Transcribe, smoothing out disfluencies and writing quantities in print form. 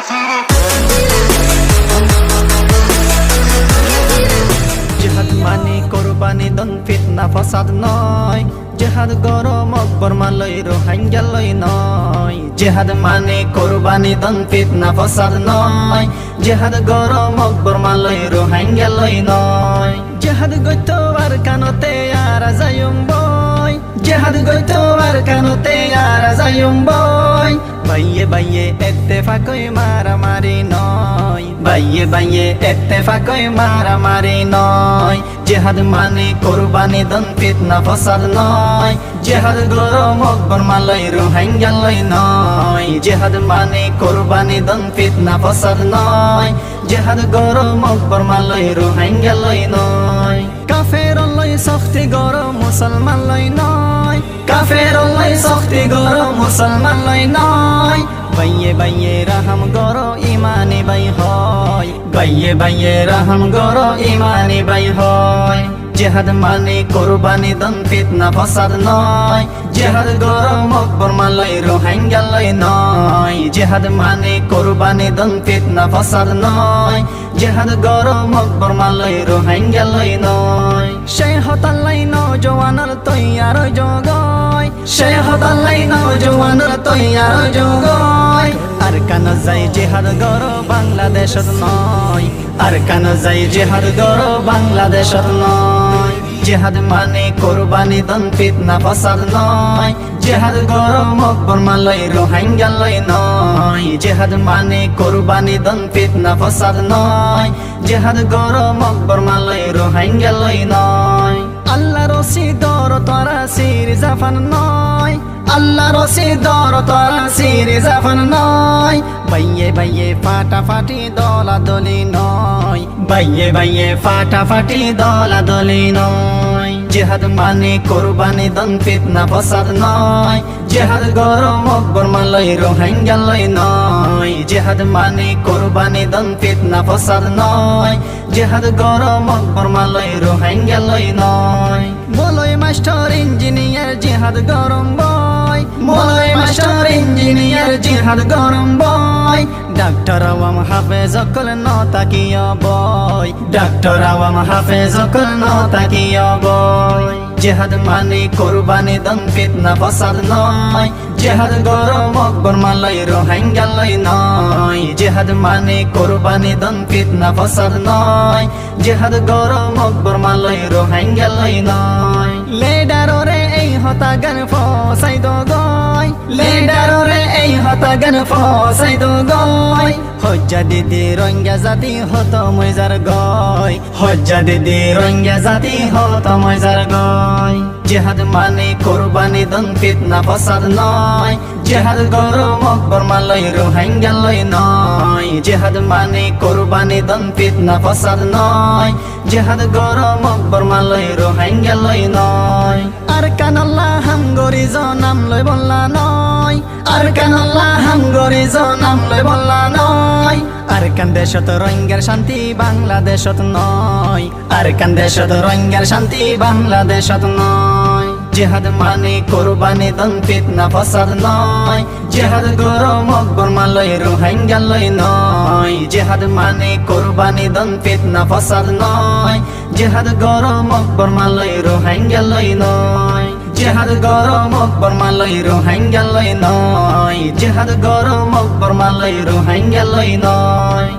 জিহাদ মানে কোরবানি দন ফিতনা ফসাদ নয়, জিহাদ গরম অকবর মালয় রোহিঙ্গা লই নয়। জিহাদ মানে কোরবানি দন ফিতনা ফসাদ নয়, জিহাদ গরম অকবর মালয় রোহিঙ্গা লই নয়। জিহাদ গইতো আর কানতে আর যায়ুম বই, জিহাদ গইতো আর কানতে আর যায়ুম বই। বাইয়ে বাইয়ে ইত্তেফাকই মারামারি নয়, বাইয়ে বাইয়ে ইত্তেফাকই মারামারি নয়। জিহাদ মানে কোরবানি দন ফিতনা ফসাদ নয়, জিহাদ গরম অকবর মালয় রোহিঙ্গা লই নয়। জিহাদ মানে কোরবানি দন ফিতনা ফসাদ নয়, জিহাদ গরম অকবর মালয় রোহিঙ্গা লই নয়। কাফের লই শক্তি গরম মুসলমান লই নয়, কাফের লই শক্তি গরম মুসলমান লই নয়। বাইয়ে বাইয়ে রাহম গরো ইমানি বাই হয়, বাইয়ে বাইয়ে রাহম গরো ইমানি বাই হয়। জিহাদ মানে কোরবানি দন ফিতনা ফসাদ নয়, জিহাদ গরম অকবর মালয় রোহিঙ্গা লই নয়। জিহাদ মানে কোরবানি দন ফিতনা ফসাদ নয়, জিহাদ গরম অকবর মালয় রোহিঙ্গা লই নয়। সেই হতাল্লাই নওজওয়ানের তৈয়ার জগয়, সেই হতাল্লাই নওজওয়ানের তৈয়ার জগয়। আর কান যাই জিহাদ গরো বাংলাদেশত নয়, আর কান যাই জিহাদ গরো বাংলাদেশত নয়। জিহাদ মানে কোরবানি দন ফিতনা ফসাদ নয়, জিহাদ গরম অকবর মালয় রোহিঙ্গা লই নয়। জিহাদ মানে কোরবানি দন ফিতনা ফসাদ নয়, জিহাদ গরম অকবর মালয় রোহিঙ্গা লই নয়। আল্লাহ রশিদর তোরা সির জাফান নয়, আল্লাহ রশিদর তোরা সির জাফান নয়। বাইয়ে বাইয়ে ফাটাফাটি দলাদলি নয়, বাইয়ে বাইয়ে ফাটাফাটি দলাদলি নয়। জিহাদ মানে কোরবানি দন ফিতনা ফসাদ নয়, জিহাদ গরম অকবর মালয় রোহিঙ্গা লই নয়। জিহাদ মানে কোরবানি দন ফিতনা ফসাদ নয়, জিহাদ গরম অকবর মালয় রোহিঙ্গা লই নয়। বলই মাস্টার ইঞ্জিনিয়ার জিহাদ গরম বয়, বলই মাস্টার ইঞ্জিনিয়ার জিহাদ গরম বয়। ডাক্তার আওয়াম হাফেজ অকল ন তাকিয়া বয়, ডাক্তার আওয়াম হাফেজ অকল ন তাকিয়া বয়। জিহাদ মানে কোরবানি দন ফিতনা ফসাদ নয়, জিহাদ গরম অকবর মালয় রোহিঙ্গা লই নয়। জিহাদ মানে কোরবানি দন ফিতনা ফসাদ নয়, জিহাদ গরম অকবর মালয় রোহিঙ্গা লই নয়। লেডাররে এই হতাগান ফসাই দো গয়, লেডাররে এই হতাগান ফসাই দো গয়। হজ্জা দিদি রোহিঙ্গা জাতি হত ময়জার গয়, হজ্জা দিদি রোহিঙ্গা জাতি হত ময়জার গয়। জিহাদ মানে কোরবানি দন ফিতনা ফসাদ নয়, জিহাদ গরম অকবর মালয় রোহিঙ্গা লই নয়। জিহাদ মানে কোরবানি দন ফিতনা ফসাদ নয়, জিহাদ গরম অকবর মালয় রোহিঙ্গা লই নয়। আর কানাল্লাহ হাম গরি জনাম লই বললা নয়, আর কানাল্লাহ হাম গরি জনাম লই বললা নয়। আর কান দেশত রোহিঙ্গার শান্তি বাংলাদেশত নয়, আর কান দেশত রোহিঙ্গার শান্তি বাংলাদেশত নয়। জিহাদ মানে কোরবানি দন ফিতনা ফসাদ নয়, জিহাদ গরম অকবর মালয় রোহিঙ্গা লই নয়। জিহাদ মানে কোরবানি দন ফিতনা ফসাদ নয়, জিহাদ গরম অকবর মালয় রোহিঙ্গা লই নয়। জিহাদ গরম অকবর মালয় রোহিঙ্গা লই নয়, জিহাদ গরম অকবর মালয় রোহিঙ্গা লই নয়।